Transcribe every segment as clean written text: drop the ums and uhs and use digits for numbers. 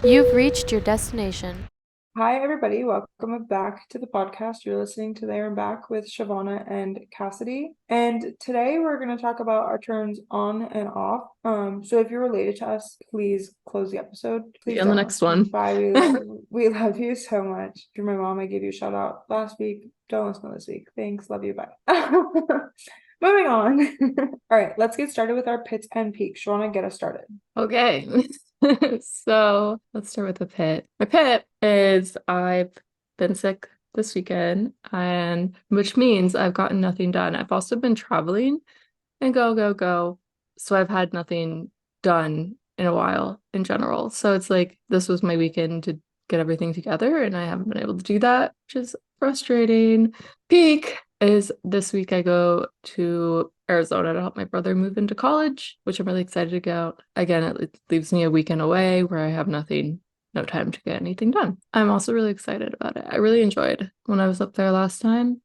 You've reached your destination. Hi, everybody. Welcome back to the podcast. You're listening to There and Back with Shivana and Cassidy. And today we're going to talk about our turns on and off. So if you're related to us, please close the episode. See Please you on the don't next listen. one. Bye. We love you so much. You're my mom. I gave you a shout out last week. Don't listen this week. Thanks. Love you. Bye. Moving on. All right, let's get started with our pits and peaks. Shivana, get us started. Okay. So let's start with the pit. My pit is I've been sick this weekend, and which means I've gotten nothing done. I've also been traveling and go, go, go. So I've had nothing done in a while in general. So it's like this was my weekend to get everything together, and I haven't been able to do that, which is frustrating. Peak is this week I go to Arizona to help my brother move into college, which I'm really excited to go. Again, it leaves me a weekend away where I have nothing, no time to get anything done. I'm also really excited about it. I really enjoyed when I was up there last time,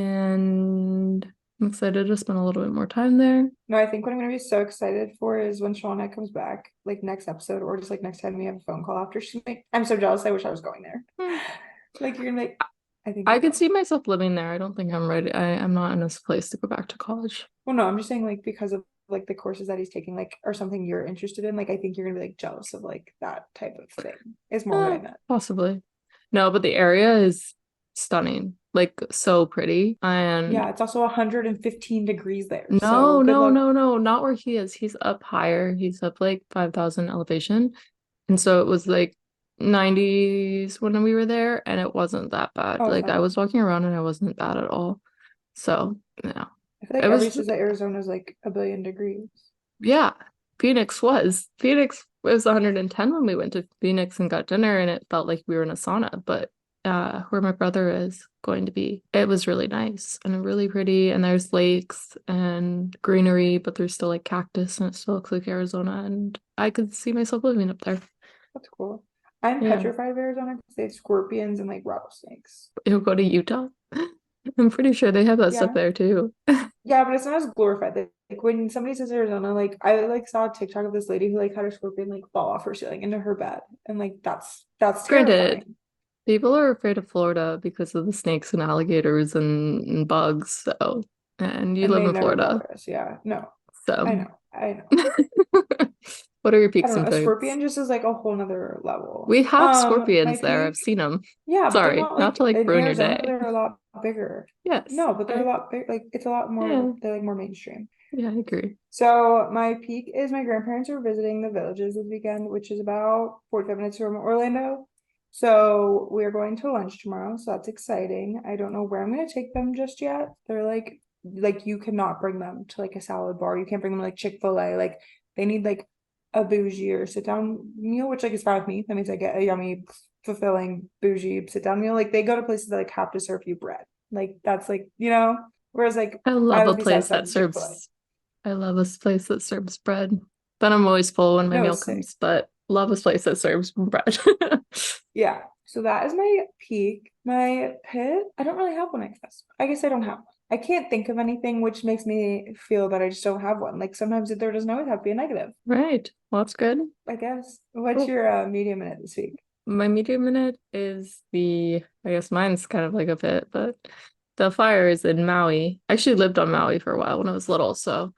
and I'm excited to spend a little bit more time there. No, I think what I'm gonna be so excited for is when Shauna comes back, like next episode, or just like next time we have a phone call after she's like, I'm so jealous. I wish I was going there. Hmm. Like you're gonna be like, I think I you'll could go. see myself living there. I don't think I'm ready. I'm not in this place to go back to college. Well, no, I'm just saying like because of like the courses that he's taking, like or something you're interested in. Like I think you're gonna be like jealous of like that type of thing. Is more what I meant. Possibly. No, but the area is stunning. Like so pretty. And Yeah, it's also 115 degrees there. So no, good no, luck. no, no, not where he is. He's up higher. He's up like 5,000 elevation. And so it was like 90s when we were there, and it wasn't that bad. Oh Like I no. was walking around and it wasn't bad at all. So, yeah. I feel like It everybody was says that Arizona's like a billion degrees. Yeah, Phoenix was 110 when we went to Phoenix and got dinner, and it felt like we were in a sauna. But where my brother is going to be, it was really nice and really pretty, and there's lakes and greenery, but there's still like cactus, and it still looks like Arizona, and I could see myself living up there. That's cool. I'm Yeah, petrified of Arizona because they have scorpions and like rattlesnakes. you'll go to Utah. I'm pretty sure they have that stuff Yeah. there too. Yeah, but it's not as glorified. Like when somebody says Arizona, like I like saw a TikTok of this lady who like had her scorpion like fall off her ceiling into her bed. And like that's Granted, terrifying. people are afraid of Florida because of the snakes and alligators and bugs. So, and you And live they in never Florida. bother us. Yeah. No. I So, know. I know. what are your I peaks don't and know. A pits? scorpion just is like a whole nother level. We have My scorpions there. I've peak, seen them. yeah, but they're Sorry, not not like to like in ruin your Arizona, day. they're a lot bigger. Yes, No, but they're a lot big, like it's a lot more, yeah, they're like more mainstream. yeah, I agree. So my peak is my grandparents are visiting the villages this weekend, which is about 45 minutes from Orlando. So we're going to lunch tomorrow, so that's exciting. I don't know where I'm gonna take them just yet. They're like you cannot bring them to like a salad bar. You can't bring them to, like Chick-fil-A. Like they need like a bougie or sit down meal, which like is fine with me. That means I get a yummy, fulfilling bougie sit down meal. Like they go to places that like have to serve you bread. Like that's like, whereas like I I love a would be place satisfied that with Chick-fil-A. serves. I love a place that serves bread. Then I'm always full when my No, meal it's sick. comes, but love a place that serves bread. Yeah. So that is my peak. My pit, I don't really have one, I guess. I guess I don't have one. I can't think of anything, which makes me feel that I just don't have one. Like sometimes there doesn't always have to be a negative, Right. Well, that's good. I guess. What's Cool. your medium in it this week? My medium minute is I guess mine's kind of like a bit, but the fires in Maui. I actually lived on Maui for a while when I was little, so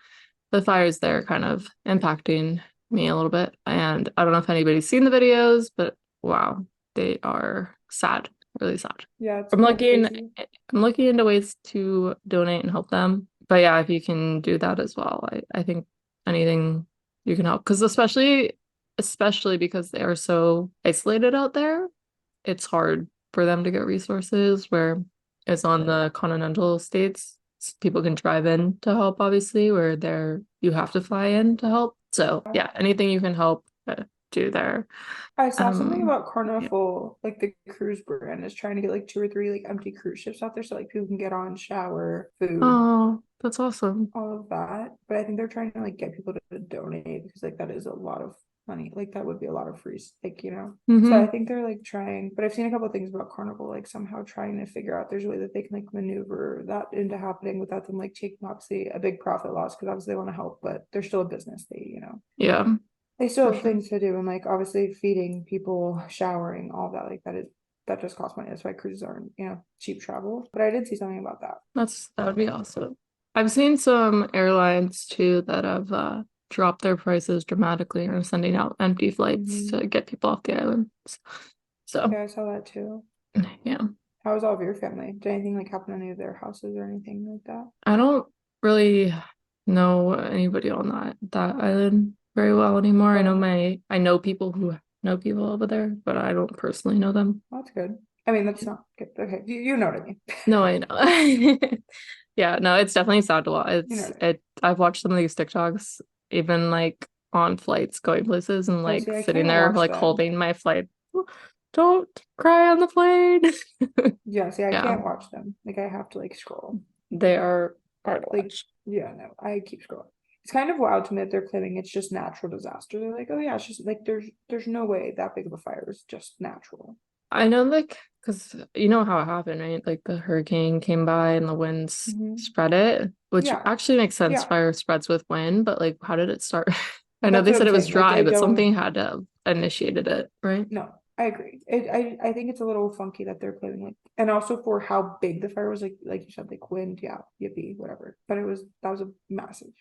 the fires there are kind of impacting me a little bit. And I don't know if anybody's seen the videos, but wow, they are sad, really sad. Yeah, it's I'm kind of looking, crazy. I'm looking into ways to donate and help them. But yeah, if you can do that as well, I think anything you can help, because especially because they are so isolated out there, it's hard for them to get resources where it's on the continental states. People can drive in to help, obviously, where you have to fly in to help. So yeah, anything you can help do there. I saw something Um, about yeah. Carnival, like the cruise brand is trying to get like two or three like empty cruise ships out there so like people can get on, shower, food, Oh, that's awesome. all of that. But I think they're trying to like get people to donate because like that is a lot of money. Like that would be a lot of free, like. So I Hmm. think they're like trying, but I've seen a couple of things about Carnival, like somehow trying to figure out there's a way that they can like maneuver that into happening without them like taking obviously a big profit loss because obviously they want to help, but they're still a business. They. Yeah. They still For have sure. things to do, and like obviously feeding people, showering, all that. Like that just costs money. That's why cruises aren't, cheap travel. But I did see something about that. That would be awesome. I've seen some airlines too that have dropped their prices dramatically and are sending out empty flights Hmm. to get people off the island. So Yeah, I saw that too. yeah. How was all of your family? Did anything like happen in any of their houses or anything like that? I don't really know anybody on that island very well anymore. Oh, I know people who know people over there, but I don't personally know them. that's good. I mean, that's not good. Okay, you know what I mean. No, I know. Yeah, no, it's definitely sad to watch. You know It's what I mean. it I've watched some of these TikToks even like on flights going places and Oh, like see, I sitting can't there watch like them. holding my flight. Don't cry on the plane. Yeah, see, I Yeah, can't watch them. Like I have to like scroll. they are hard to Like, watch. yeah, no, I keep scrolling. It's kind of wild to me that they're claiming it's just natural disaster. They're like, oh yeah, it's just like there's no way that big of a fire is just natural. I know, like, because you know how it happened, right? Like the hurricane came by and the winds Hmm. spread it, which Yeah, actually makes sense. yeah, Fire spreads with wind, but like, how did it start? I know that's they what said I'm it was saying. Like dry, I but don't. something had to have initiated it, right? No, I agree. I think it's a little funky that they're claiming like, and also for how big the fire was, like you said, like wind, yeah, yippee, whatever. But that was a massive,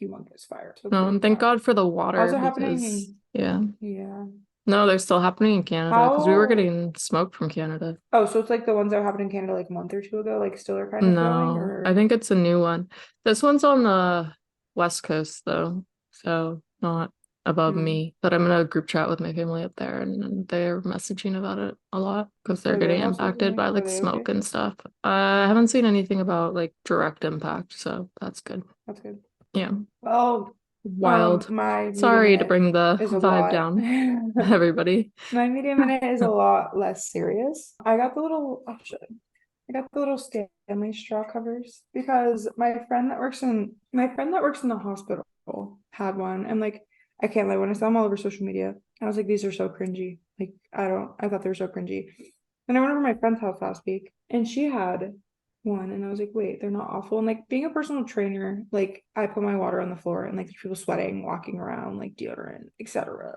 humongous fire. So No, pretty and thank wild. God for the water How's it happening because, in? yeah. Yeah. No, they're still happening in Canada because we were How? getting smoke from Canada. Oh, so it's like the ones that happened in Canada like a month or two ago, like still are kind of going, No, I or think it's a new one. This one's on the West Coast though, so not above hmm. me. But I'm in a group chat with my family up there and they're messaging about it a lot because they're Were their getting houses impacted by were like they smoke okay? and stuff. I haven't seen anything about like direct impact, so that's good. That's good. Yeah, Well, wild. my media Sorry to minute bring the is a vibe lot. down, everybody. My media minute is a lot less serious. I got the little Stanley straw covers because my friend that works in the hospital had one, and like I can't lie, when I saw them all over social media, I was like, these are so cringy. Like I thought they were so cringy. And I went over to my friend's house last week, and she had one, and I was like, wait, they're not awful. And like being a personal trainer, like I put my water on the floor, and like people sweating, walking around, like deodorant, etc.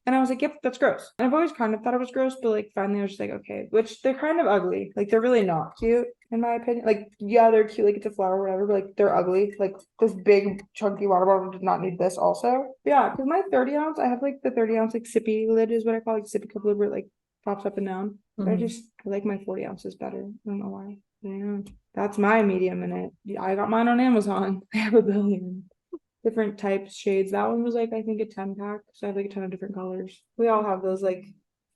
And I was like, yep, that's gross. And I've always kind of thought it was gross, but like finally I was just like, okay, which they're kind of ugly. Like they're really not cute, in my opinion. Like, yeah, they're cute, like it's a flower or whatever, but like they're ugly. Like this big chunky water bottle did not need this also. Yeah, because my 30 ounce, I have like the 30 ounce like sippy lid is what I call like sippy cup lid where it like pops up and down. But Mhm. I like my 40 ounces better. I don't know why. Yeah. That's my medium minute. Yeah, I got mine on Amazon. I have a billion different types, shades. That one was like I think a 10 pack. So I have like a ton of different colors. We all have those like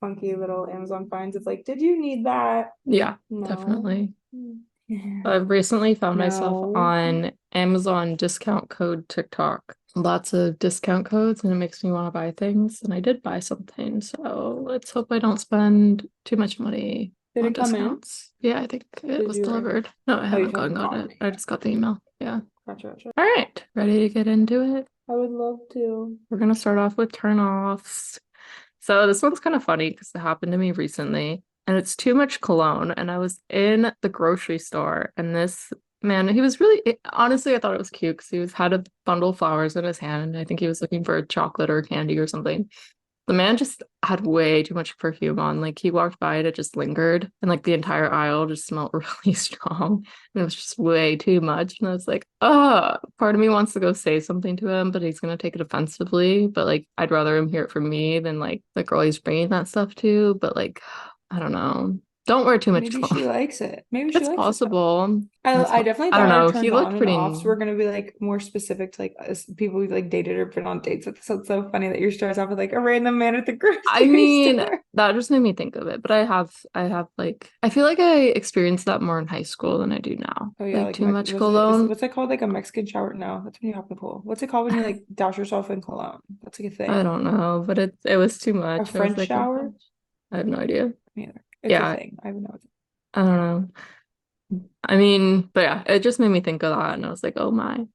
funky little Amazon finds. It's like, did you need that? Yeah, No. definitely. I've recently found myself No. on Amazon discount code TikTok. Lots of discount codes, and it makes me want to buy things. And I did buy something, so let's hope I don't spend too much money Did on it come in? discounts. Yeah, I think it Did was you already? delivered. No, I Oh, you haven't gone haven't got gotten it. it I yet. just got the email. Yeah. Gotcha, gotcha. All right, ready to get into it? I would love to. We're gonna start off with turnoffs. So this one's kind of funny because it happened to me recently, and it's too much cologne. And I was in the grocery store, and this man, he was honestly, I thought it was cute because had a bundle of flowers in his hand, and I think he was looking for a chocolate or candy or something. The man just had way too much perfume on. Like he walked by and it just lingered, and like the entire aisle just smelled really strong. And it was just way too much. And I was like, oh, part of me wants to go say something to him, but he's gonna take it offensively. But like, I'd rather him hear it from me than like the girl he's bringing that stuff to. But like, I don't know. Don't wear too much Maybe cologne. she likes it. Maybe she It's likes it though. possible. I definitely I don't thought our know. He turned looked on and pretty. offs were gonna be like more specific to like us, people we've like dated or been on dates with. So it's so funny that your starts off with like a random man at the I grocery mean, store. that just made me think of it, but I have like, I feel like I experienced that more in high school than I do now. Oh yeah, Like like too much was it is cologne. what's it called, like a Mexican shower? No, that's when you hop in the pool. What's it called when you like douse yourself in cologne? That's like a I thing. don't know, but it was too A much. I was French like, oh shower? gosh, I have no idea. Neither. It's a Yeah, thing. I even know it's I don't know. I mean, but yeah, it just made me think of that, and I was like, oh my,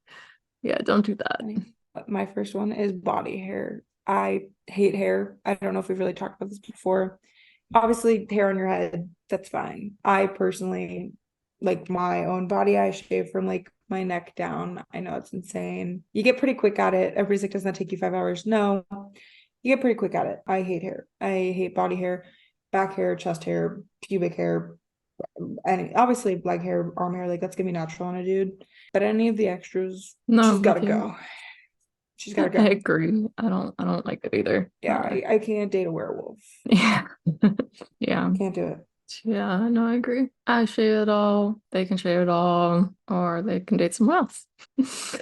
yeah, don't do that. funny. But my first one is body hair. I hate hair. I don't know if we've really talked about this before. Obviously, hair on your head, that's fine. I personally like my own body. I shave from like my neck down. I know it's insane. You get pretty quick at it. Everybody's like, doesn't that take you 5 hours? No, you get pretty quick at it. I hate hair. I hate body hair, back hair, chest hair, pubic hair, and obviously leg hair, arm hair, like that's gonna be natural on a dude. But any of the extras, No, she's I'm gotta with you. go. She's gotta I go. agree. I don't like it either. Yeah, I can't date a werewolf. Yeah. Yeah. Can't do it. Yeah, no, I agree. I shave it all. They can shave it all, or they can date someone else.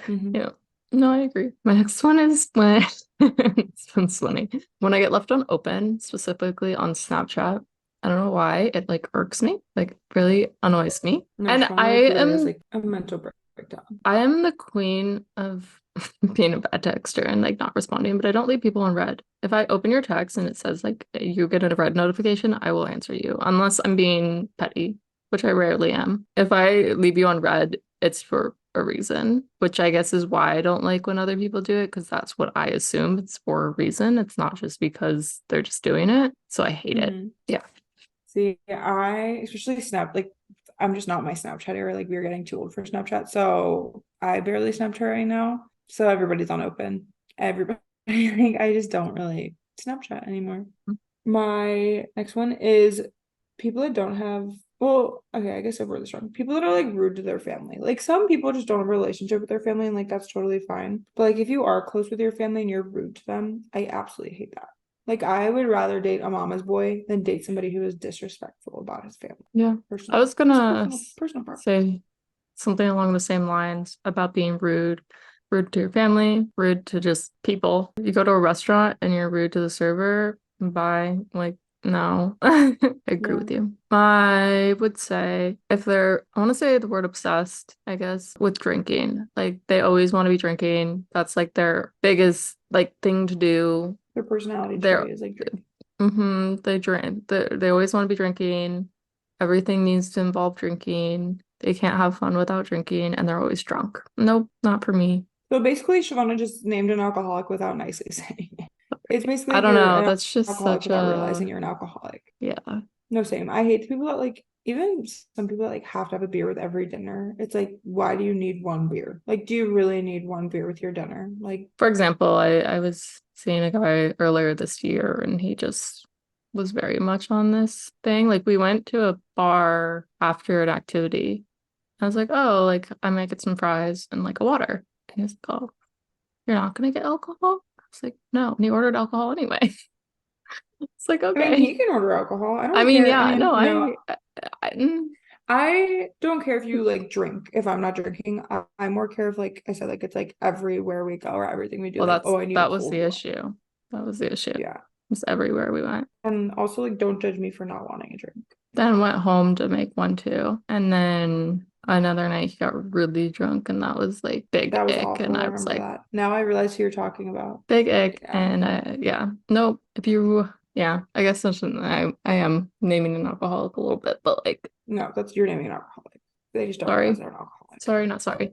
Yeah. No, I agree. My next one is when it's funny. When I get left on open, specifically on Snapchat. I don't know why. It like irks me, like really annoys me. No, And Shivana like literally has like a mental breakdown. I am the queen of being a bad texter and like not responding, but I don't leave people on red. If I open your text and it says like you get a red notification, I will answer you unless I'm being petty, which I rarely am. If I leave you on red, it's for a reason, which I guess is why I don't like when other people do it, because that's what I assume it's for a reason. It's not just because they're just doing it. So I hate it. Yeah. See, I especially Snap, like I'm just not my Snapchat era. Like we're getting too old for Snapchat. So I barely Snapchat right now. So everybody's on open. Everybody, like I just don't really Snapchat anymore. My next one is people that don't have, well, okay, I guess I've really strong. People that are like rude to their family. Like some people just don't have a relationship with their family, and like that's totally fine. But like if you are close with your family and you're rude to them, I absolutely hate that. Like I would rather date a mama's boy than date somebody who is disrespectful about his family. Yeah. Personal, I was gonna personal part. say something along the same lines about being rude. Rude to your family, rude to just people. You go to a restaurant and you're rude to the server, bye. Like, no. I agree with you. I would say if they're, I want to say the word obsessed, I guess, with drinking. Like they always want to be drinking. That's like their biggest like thing to do. Their personality trait is like drinking. They drink. They always want to be drinking. Everything needs to involve drinking. They can't have fun without drinking, and they're always drunk. Nope, not for me. So basically, Shivana just named an alcoholic without nicely saying it. It's basically I don't you're know. an That's just alcoholic such without a realizing you're an alcoholic. yeah. No, same. I hate the people that like even some people that like have to have a beer with every dinner. It's like, why do you need one beer? Like, do you really need one beer with your dinner? Like, For example, I was seeing a guy earlier this year, and he just was very much on this thing. Like we went to a bar after an activity. I was like, oh, like I might get some fries and like a water. And he's like, oh, you're not gonna get alcohol? I was like, no. And he ordered alcohol anyway. It's like, I okay. mean, he can order alcohol. I I don't mean, care. yeah, I mean, no, no, I I don't care if you like drink. If I'm not drinking, I more care if like I said, like it's like everywhere we go or everything we do, well, like, oh, I need a that was cold the one. issue. That was the issue. Yeah. It's everywhere we went. And also like don't judge me for not wanting a drink. Then went home to make one too. And then another night he got really drunk, and that was like big That was ick. And awful. I I was remember like, that. Now I realize who you're talking about. big ick. Yeah. And yeah, nope. If you, yeah, I guess I am naming an alcoholic a little bit, but like, No, that's you're naming an alcoholic. They just don't sorry. realize they're an alcoholic. Sorry, not sorry.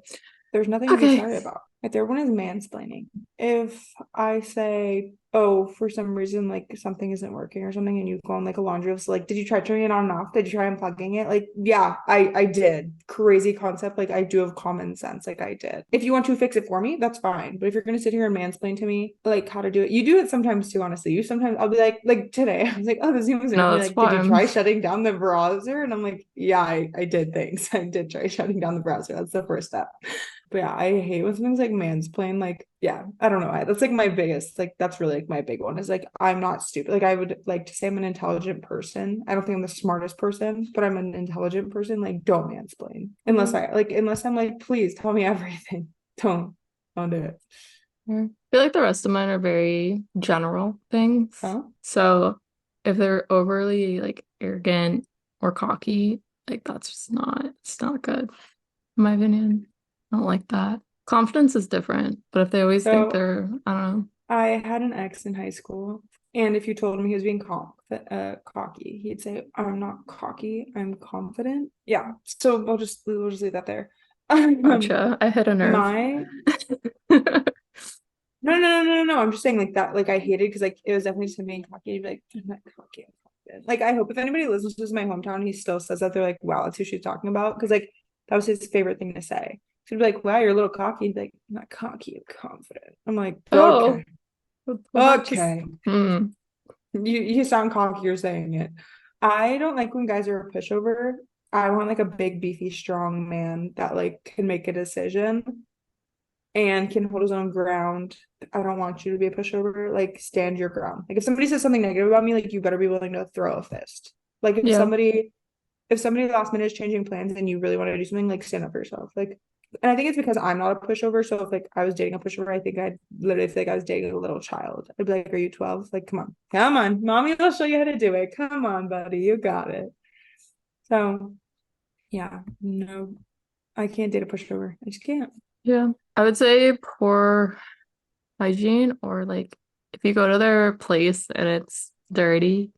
There's nothing to be sorry about. The third one is mansplaining. If I say, oh, for some reason, like something isn't working or something, and you go on like a laundry list, like, did you try turning it on and off? Did you try unplugging it? Like, yeah, I did. Crazy concept. Like, I do have common sense. Like, I did. If you want to fix it for me, that's fine. But if you're gonna sit here and mansplain to me, like how to do it, you do it sometimes too, honestly. You sometimes I'll be like today, I was like, oh, this seems No, like, that's did you fine. try shutting down the browser? And I'm like, yeah, I did. Thanks. I did try shutting down the browser. That's the first step. But yeah, I hate when something's like mansplain. Like, yeah, I don't know. That's like my biggest, like, that's really like my big one is like, I'm not stupid. Like, I would like to say I'm an intelligent person. I don't think I'm the smartest person, but I'm an intelligent person. Like, don't mansplain. Unless I'm like, please tell me everything. Don't do it. I feel like the rest of mine are very general things. Huh? So if they're overly like arrogant or cocky, like that's just it's not good, in my opinion. I don't like that. Confidence is different, but if they always think they're, I don't know. I had an ex in high school, and if you told him he was being cocky, he'd say, I'm not cocky, I'm confident. Yeah. So we'll just leave that there. Gotcha. I hit a nerve. No. I'm just saying like that. Like I hated because like it was definitely just him being cocky. He'd be like, I'm not cocky. Like, I hope if anybody listens to this in my hometown, he still says that, they're like, wow, that's who she's talking about. Because, like, that was his favorite thing to say. She'd be like, wow, you're a little cocky. He'd be like, I'm not cocky, I'm confident. I'm like, Oh, okay, well, that just okay. You sound cocky, you're saying it. I don't like when guys are a pushover. I want like a big, beefy, strong man that like can make a decision and can hold his own ground. I don't want you to be a pushover. Like, stand your ground. Like, if somebody says something negative about me, like, you better be willing to throw a fist. Like, yeah. if somebody last minute is changing plans and you really want to do something, like, stand up for yourself. Like, and I think it's because I'm not a pushover. So if like I was dating a pushover, I think I'd literally feel like I was dating a little child. I'd be like, "Are you 12? Like, come on, mommy will show you how to do it. Come on, buddy, you got it." So yeah, no, I can't date a pushover. I just can't. Yeah. I would say poor hygiene, or like if you go to their place and it's dirty.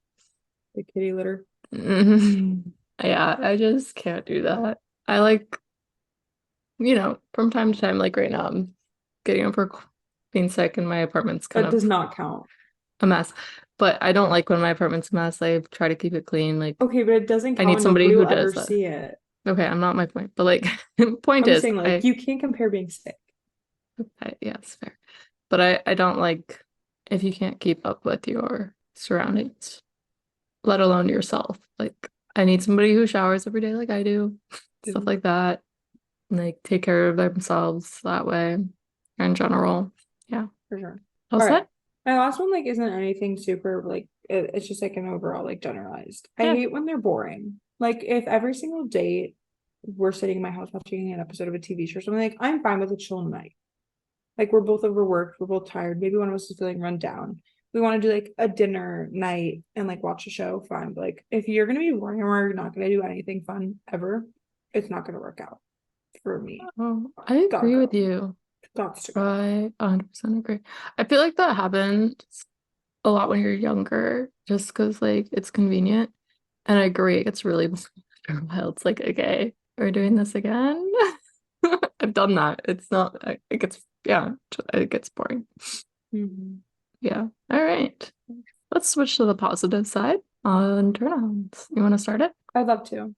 The kitty litter. Yeah, I just can't do that. I like, from time to time, like right now, I'm getting over being sick and my apartment's kind That does of not count. a mess. But I don't like when my apartment's a mess. I try to keep it clean. Like, Okay, but it doesn't I count need and somebody nobody who will does ever that. see it. Okay, I'm not my point, but like, point I'm just is, saying, like, you can't compare being sick. yeah, it's fair. But I don't like if you can't keep up with your surroundings, let alone yourself. Like, I need somebody who showers every day like I do, stuff like that. And, like, take care of themselves that way in general. Yeah. For sure. All All right. set? My last one, like, isn't anything super, like, it's just like an overall, like, generalized. I Yeah. hate when they're boring. Like, if every single date we're sitting in my house watching an episode of a TV show or something, like, I'm fine with a chill night. Like, we're both overworked, we're both tired. Maybe one of us is feeling run down. We want to do like a dinner night and like watch a show, fine. But like, if you're gonna be boring and we're not gonna do anything fun ever, it's not gonna work out for me. Oh, I Gotta agree with go. you. Got to go. I 100% agree. I feel like that happens a lot when you're younger, just because like it's convenient. And I agree, it gets really after a while. It's like, okay, we're doing this again. I've done that. It's not, it gets, yeah, it gets boring. Mhm. Yeah. All right. Let's switch to the positive side on turn-ons. You want to start it? I'd love to.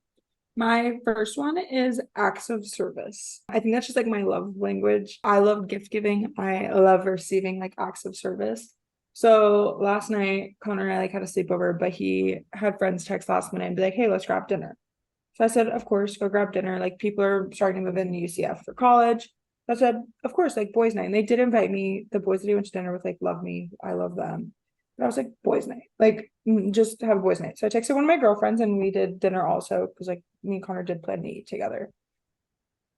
My first one is acts of service. I think that's just like my love language. I love gift giving. I love receiving like acts of service. So last night, Connor and I like had a sleepover, but he had friends text last minute and be like, "Hey, let's grab dinner." So I said, "Of course, go grab dinner." Like, people are starting to move in UCF for college. I said, "Of course, like boys' night." And they did invite me. The boys that he went to dinner with like love me. I love them. But I was like, boys' night. Like, just have a boys' night. So I texted one of my girlfriends and we did dinner also because like me and Connor did plan to eat together.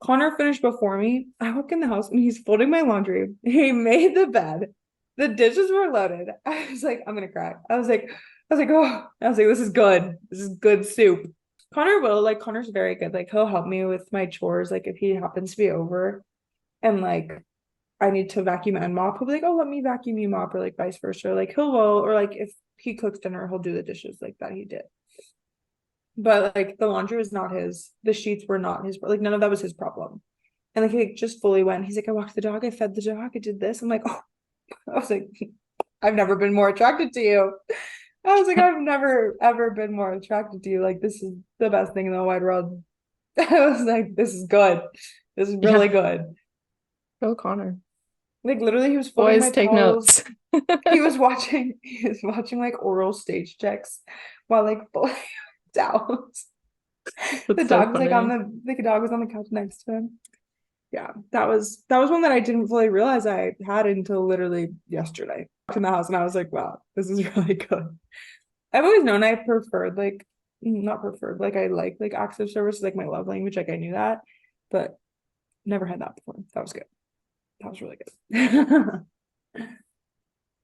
Connor finished before me. I walk in the house and he's folding my laundry. He made the bed. The dishes were loaded. I was like, I'm gonna cry. Oh, this is good. This is good soup. Connor will, like, Connor's very good. Like, he'll help me with my chores. Like, if he happens to be over and like I need to vacuum and mop, he'll be like, "Oh, let me vacuum you mop," or like vice versa. Like, he'll will, or like if he cooks dinner, he'll do the dishes like that he did. But like the laundry was not his, the sheets were not his, like none of that was his problem. And like he just fully went. He's like, "I walked the dog, I fed the dog, I did this." I'm like, oh, I was like, I've never been more attracted to you. I was like, I've never ever been more attracted to you. Like, this is the best thing in the wide world. I was like, this is good. This is really Yeah. good. Go, Connor. Like, literally, he was folding Boys, my take towels. notes. He was watching like oral stage checks while like folding towels. The That's so dog was like on funny. the dog was on the couch next to him. Yeah, that was one that I didn't fully realize I had until literally yesterday. In the house and I was like, wow, this is really good. I've always known I preferred like not preferred, like I like acts of service, like my love language, like I knew that, but never had that before. That was good. That was really good.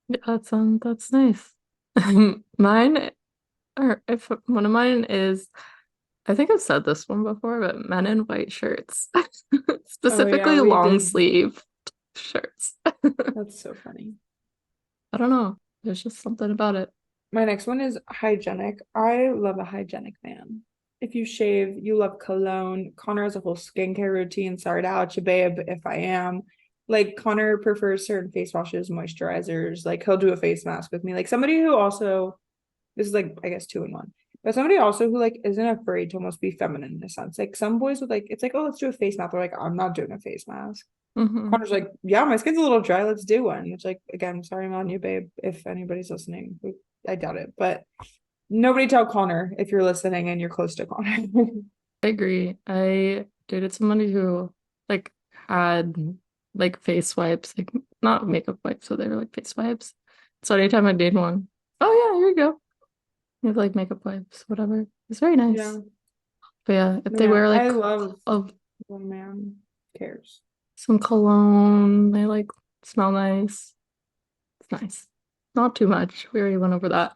Yeah, that's nice. Mine, or if one of mine is, I think I've said this one before, but men in white shirts, Oh yeah, specifically we long did. sleeve shirts. That's so funny. I don't know. There's just something about it. My next one is hygienic. I love a hygienic man. If you shave, you love cologne. Connor has a whole skincare routine. Sorry to out you, babe, if I am. Like, Connor prefers certain face washes, moisturizers. Like, he'll do a face mask with me. Like, somebody who also This is like, I guess, two in one. But somebody also who like isn't afraid to almost be feminine in a sense. Like some boys with like, it's like, oh, let's do a face mask. They're like, I'm not doing a face mask. Mhm. Connor's like, yeah, my skin's a little dry. Let's do one. Which like, again, sorry, I'm on you, babe. If anybody's listening, I doubt it. But nobody tell Connor if you're listening and you're close to Connor. I agree. I dated somebody who like had like face wipes, like not makeup wipes, so they were like face wipes. So anytime I did one, oh yeah, here you go. You have like makeup wipes, whatever. It's very nice. Yeah. But yeah, if they Yeah, wear I like love a, when a man cares. some cologne, they like smell nice. It's nice. Not too much. We already went over that.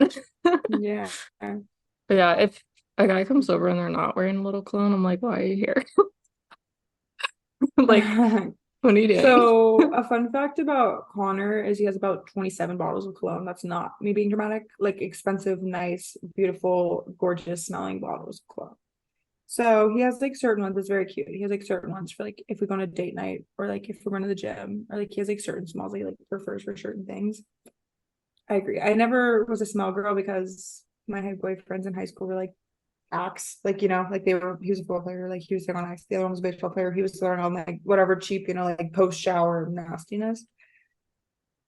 Yeah. But yeah, if a guy comes over and they're not wearing a little cologne, I'm like, why are you here? Like, what are you doing? So a fun fact about Connor is he has about 27 bottles of cologne. That's not me being dramatic, like expensive, nice, beautiful, gorgeous smelling bottles of cologne. So he has like certain ones that's very cute. He has like certain ones for like if we go on a date night or like if we're going to the gym or like he has like certain smells that he like prefers for certain things. I agree. I never was a smell girl because my boyfriends in high school were like Axe, like like he was a football player, like he was there on Axe, the other one was a baseball player, he was throwing on like whatever cheap, like post shower nastiness.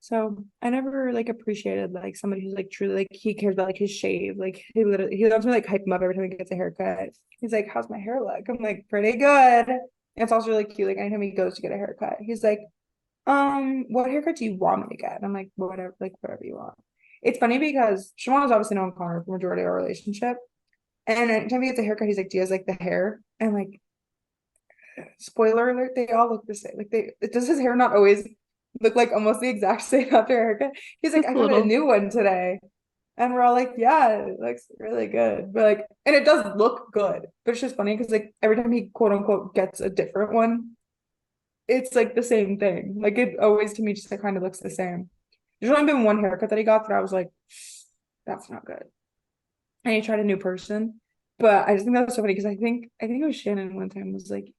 So I never like appreciated like somebody who's like truly like he cares about like his shave. Like he loves me like hype him up every time he gets a haircut. He's like, how's my hair look? I'm like, pretty good. And it's also really cute. Like anytime he goes to get a haircut, he's like, what haircut do you want me to get? And I'm like, whatever, like whatever you want. It's funny because Shivana's obviously known Connor for the majority of our relationship. And anytime he gets a haircut, he's like, do you guys like the hair? And like, spoiler alert, they all look the same. Like does his hair not always look like almost the exact same after a haircut? He's like, Just I a got a little. new one today. And we're all like, yeah, it looks really good. But like, and it does look good. But it's just funny because like every time he quote unquote gets a different one, it's like the same thing. Like it always to me just like kind of looks the same. There's only been one haircut that he got that I was like, that's not good. And he tried a new person. But I just think that was so funny because I think it was Shannon one time was like,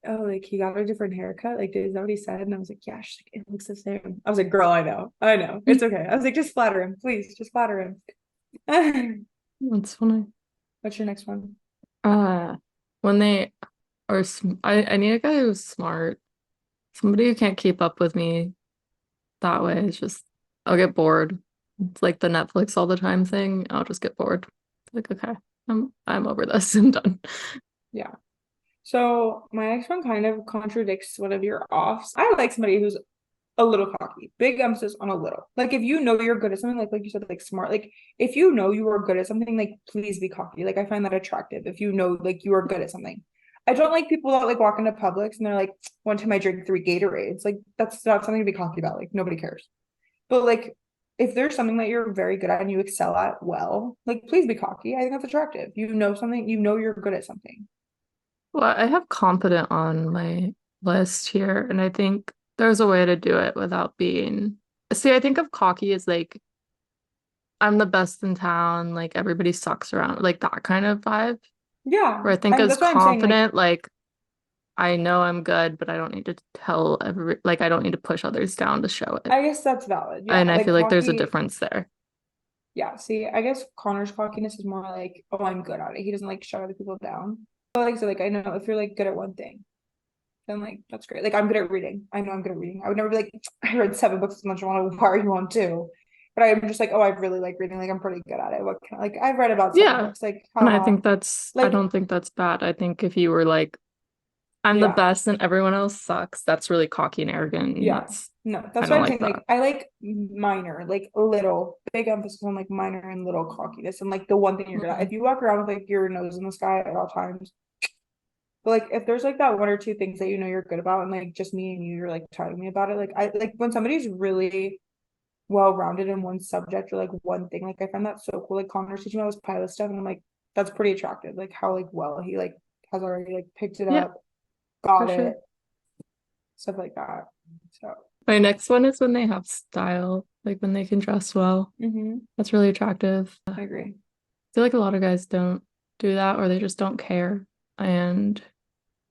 oh, like he got a different haircut. Like, is that what he said? And I was like, yeah, she's like, it looks the same. I was like, girl, I know. It's okay. I was like, just flatter him, please, just flatter him. That's funny. What's your next one? When they are, I need a guy who's smart. Somebody who can't keep up with me that way is just, I'll get bored. It's like the Netflix all the time thing. I'll just get bored. Like, okay, I'm over this. I'm done. Yeah. So my next one kind of contradicts one of your offs. I like somebody who's a little cocky. Big emphasis on a little. Like if you know you're good at something, like you said, like smart. Like if you know you are good at something, like please be cocky. Like I find that attractive. If you know like you are good at something. I don't like people that like walk into Publix and they're like, one time I drank 3 Gatorades. Like that's not something to be cocky about. Like nobody cares. But like if there's something that you're very good at and you excel at well, like please be cocky. I think that's attractive. You know something, you know you're good at something. Well, I have confident on my list here, and I think there's a way to do it without being. See, I think of cocky as like I'm the best in town, like everybody sucks around, like that kind of vibe. Yeah. Where I think And as that's why I'm saying confident, like I know I'm good, but I don't need to tell like I don't need to push others down to show it. I guess that's valid. Yeah. And I Like feel like there's a cocky. difference there. Yeah. See, I guess Connor's cockiness is more like, oh, I'm good at it. He doesn't like shut other people down. But like, so like, I know if you're like good at one thing, then like, that's great. Like, I'm good at reading. I know I'm good at reading. I would never be like, I read 7 books this month. I want to, why are you on two? But I'm just like, oh, I really like reading. Like, I'm pretty good at it. What can like, I've read about 7 books. Like, And I haha. think I Like, don't think that's bad. I think if you were like, I'm the yeah. best and everyone else sucks, that's really cocky and arrogant. And Yeah. No, I that's don't what I'm like saying. that. Like, I like minor, like little, big emphasis on like minor and little cockiness and like the one thing you're good at. If you walk around with like your nose in the sky at all times, but like if there's like that one or two things that you know you're good about and like just me and you're like telling me about it, like I like when somebody's really well-rounded in one subject or like one thing, like I find that so cool. Like Connor's teaching me all this pilot stuff and I'm like, that's pretty attractive. Like how like well he like has already like picked it Yeah, up, for got sure. it, stuff like that. So My next one is when they have style, like when they can dress well. That's really attractive. I agree. Feel like a lot of guys don't do that or they just don't care. And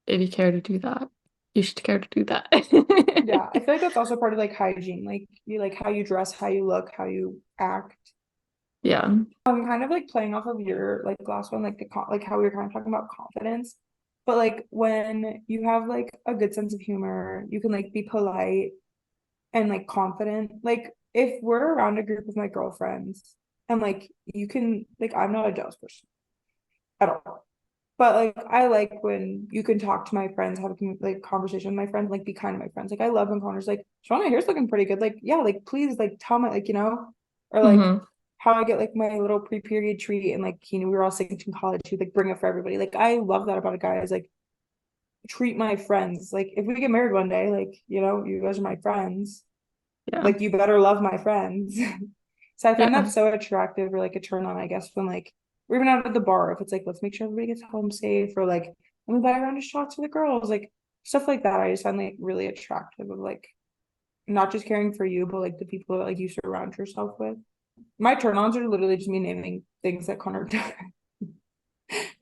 if you care to do that, you should care to do that. Yeah, I feel like that's also part of like hygiene, like you like how you dress, how you look, how you act. Yeah. I'm kind of like playing off of your like last one, like like how we were kind of talking about confidence. But like when you have like a good sense of humor, you can like be polite and like confident. Like if we're around a group of my girlfriends and like you can like I'm not a jealous person at all. But like I like when you can talk to my friends, have a like conversation with my friends, like be kind to my friends. Like I love when Connor's like, Shauna, your hair's looking pretty good. Like, yeah, like please like tell me like, or like Hmm. how I get like my little pre-period treat and like, we were all singing in college to like bring it for everybody. Like I love that about a guy is like treat my friends. Like if we get married one day, like, you guys are my friends. Yeah. Like you better love my friends. So I find Yeah. that so attractive or like a turn on, I guess, when like we're even out at the bar, if it's like, let's make sure everybody gets home safe, or like let me buy a round of shots for the girls, like stuff like that. I just find like really attractive of like not just caring for you, but like the people that like you surround yourself with. My turn ons are literally just me naming things that Connor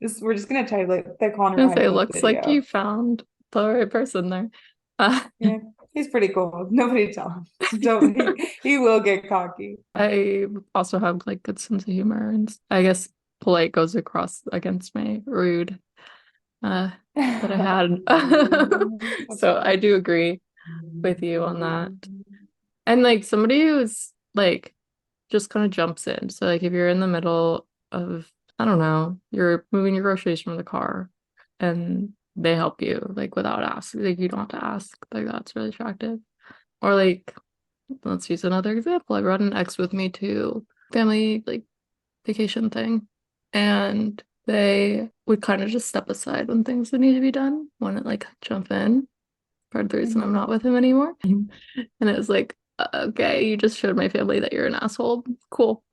does. We're just gonna type like that I Connor was gonna say, hype looks like video. you found the right person there. Uh, Yeah, he's pretty cool. Nobody tell him. Don't he will get cocky. I also have like good sense of humor, and I guess polite goes across against my rude uh that I had. That's So I funny. do agree with you on that. And like somebody who's like just kind of jumps in. So like if you're in the middle of, I don't know, you're moving your groceries from the car and they help you like without asking, like you don't have to ask. Like that's really attractive. Or like let's use another example. I brought an ex with me to family like vacation thing, and they would kind of just step aside when things would need to be done, wouldn't like jump in. Part of the reason I'm Mhm. not with him anymore. And it was like, okay, you just showed my family that you're an asshole. Cool,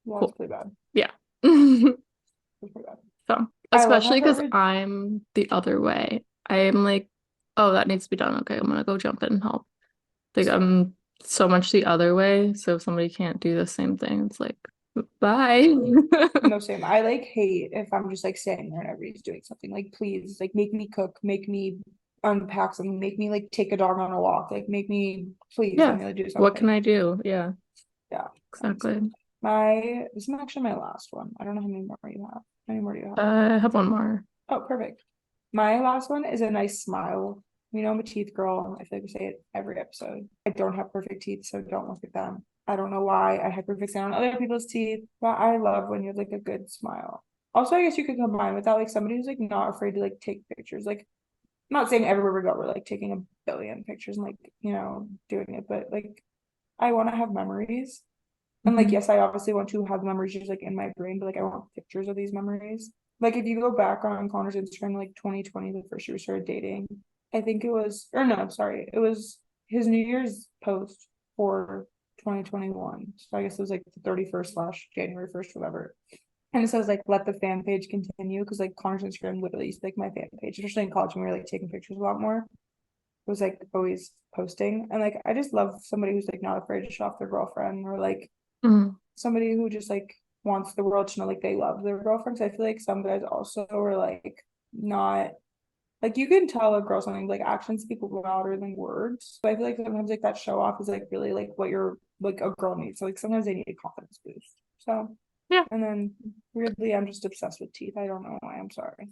Yeah, it's cool. pretty bad. Yeah. It's pretty bad. So, I love how especially because her. I'm the other way. I am like, oh, that needs to be done. Okay, I'm gonna go jump in and help. Like Same. I'm so much the other way. So if somebody can't do the same thing, it's like, bye. No, same. I like hate if I'm just like standing there and everybody's doing something. Like, please, like make me cook, make me unpack something, make me like take a dog on a walk, like make me please let Yeah. me like, do What can something. I do? Yeah, Yeah, exactly. honestly. This is actually my last one. I don't know how many more you have. How many more do you have? I have one more. Oh, perfect. My last one is a nice smile. I'm a teeth girl. I feel like we say it every episode. I don't have perfect teeth, so don't look at them. I don't know why I hyperfixate on other people's teeth, but I love when you have like a good smile. Also, I guess you could combine with that, like somebody who's like not afraid to like take pictures. Like, I'm not saying everywhere we go, we're like taking a billion pictures and like, doing it, but like I want to have memories. And like, Mhm. yes, I obviously want to have memories just like in my brain, but like I want pictures of these memories. Like if you go back on Connor's Instagram, like 2020, the first year we started dating, I think it was, or no, sorry, it was his New Year's post for 2021. So I guess it was like the 31st slash January 1st, whatever. And it says like let the fan page continue because like Connor's Instagram literally used to be like my fan page, especially in college when we were like taking pictures a lot more. It was like always posting. And like I just love somebody who's like not afraid to show off their girlfriend or like Mhm. somebody who just like wants the world to know like they love their girlfriends. I feel like some guys also are like not like you can tell a girl something like actions speak louder than words. So I feel like sometimes like that show off is like really like what you're like a girl needs. So like sometimes they need a confidence boost. So Yeah. and then weirdly I'm just obsessed with teeth. I don't know why. I'm sorry.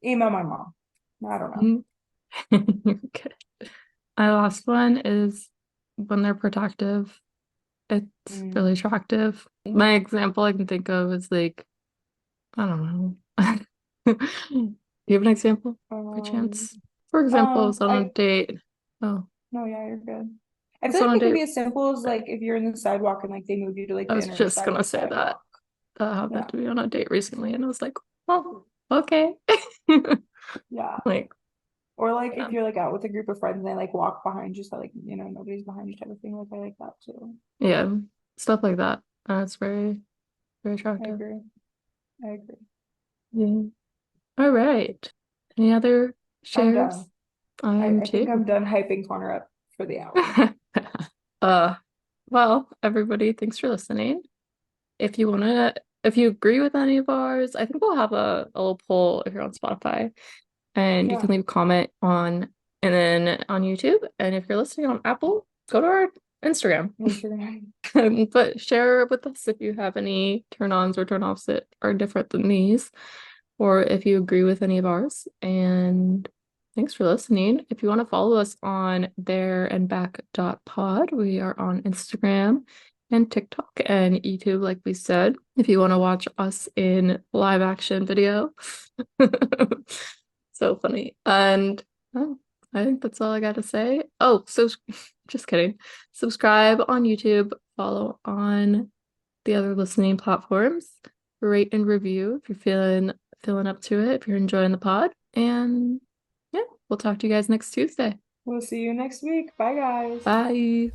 Email my mom. I don't know. Mhm. Okay. My last one is when they're protective. It's really Mm. attractive. My example I can think of is like, I don't know. Do you have an example by Um, chance? For example, I was on a I date. Oh, no, yeah, you're good. I I was feel on like a it can date. be as simple as like if you're in the sidewalk and like they move you to like I the was inner just side of gonna the say that. sidewalk. That happened Yeah, to me on a date recently, and I was like, oh, okay. yeah. Like, Or like yeah, if you're like out with a group of friends and they like walk behind you, so like nobody's behind you type of thing. Like I like that too. yeah, stuff like that. That's very, very I attractive. agree. I agree. Yeah. All right. Any other I'm shares? done. I I, am I think I'm too. done hyping Connor up for the hour. Uh, well, everybody, thanks for listening. If you wanna, if you agree with any of ours, I think we'll have a little poll if you're on Spotify, and you Yeah. can leave a comment on, and then on YouTube. And if you're listening on Apple, go to our Instagram. Instagram. But share with us if you have any turn-ons or turn-offs that are different than these, or if you agree with any of ours. And thanks for listening. If you want to follow us on thereandback.pod, we are on Instagram and TikTok and YouTube, like we said. If you want to watch us in live action video. So funny. And I think that's all I got to say. Oh, so just kidding. Subscribe on YouTube, follow on the other listening platforms, rate and review if you're feeling up to it, if you're enjoying the pod. And yeah, we'll talk to you guys next Tuesday. We'll see you next week. Bye, guys. Bye.